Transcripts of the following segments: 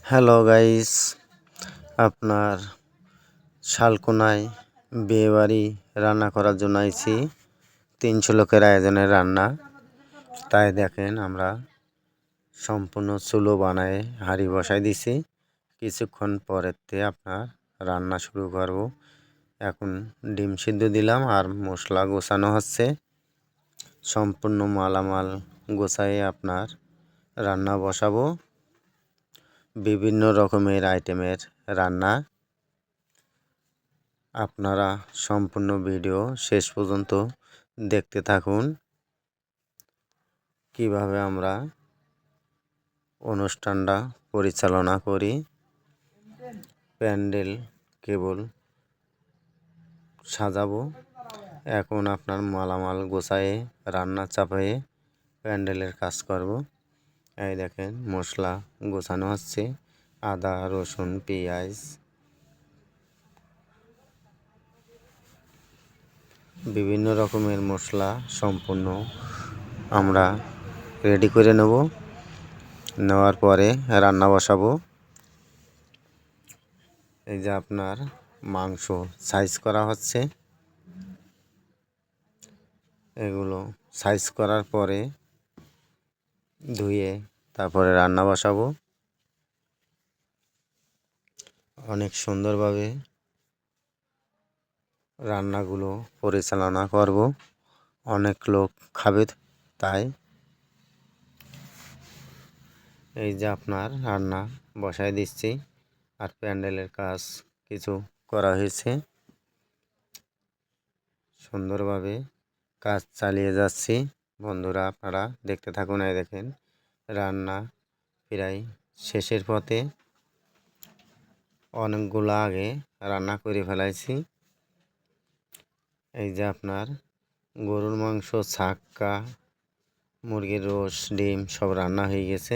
Hello guys, আপনার শালকোনায় বিয়েবাড়ি রান্না করার জন্য আইছি। 300 লোকের আয়োজনের রান্না। তাই দেখেন আমরা সম্পূর্ণ চুলো বানায় হাঁড়ি বসাই দিছি। কিছুক্ষণ পরেতে আপনার রান্না শুরু করব। এখন ডিম সিদ্ধ দিলাম আর মশলা গোছানো হচ্ছে। সম্পূর্ণ মালামাল গোছায়ে আপনার রান্না বসাবো। বিভিন্ন রকমের আইটেমের রান্না। আপনারা সম্পূর্ণ ভিডিও শেষ পর্যন্ত দেখতে থাকুন। কিভাবে আমরা অনুষ্ঠানটা পরিচালনা করি। প্যান্ডেল কেবল সাজাবো। এখন আপনার মালামাল গোছায়ে রান্না চাপায়ে প্যান্ডেলের কাজ করব। এই দেখেন মশলা গোছানো হচ্ছে। আদা, রসুন, পেঁয়াজ, বিভিন্ন রকমের মশলা সম্পূর্ণ আমরা রেডি করে নেব। নেওয়ার পরে রান্না বসাবো। এই যে আপনার মাংস সাইজ করা হচ্ছে। এগুলো সাইজ করার পরে ধুয়ে তারপরে রান্না বসাবো। অনেক সুন্দরভাবে রান্নাগুলো পরিচালনা করব। অনেক লোক খাবে, তাই এই যে আপনার রান্না বসায় দিচ্ছি। আর প্যান্ডেলের কাজ কিছু করা হয়েছে। সুন্দরভাবে কাজ চালিয়ে যাচ্ছি। বন্ধুরা আপনারা দেখতে থাকুন। এই দেখেন রান্না প্রায় শেষের পথে। অনেকগুলো আগে রান্না করে ফেলাইছি। এই যে আপনার গরুর মাংস, ছাক্কা, মুরগির রোস, ডিম সব রান্না হয়ে গেছে।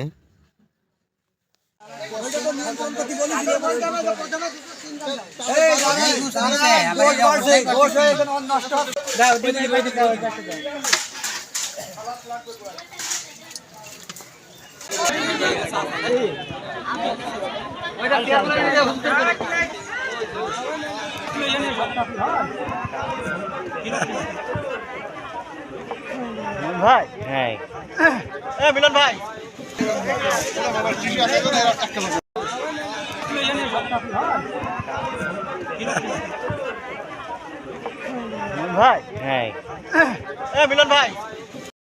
ভাই হ্যাঁ, মিলন ভাই ভাই হ্যাঁ, মিলন ভাই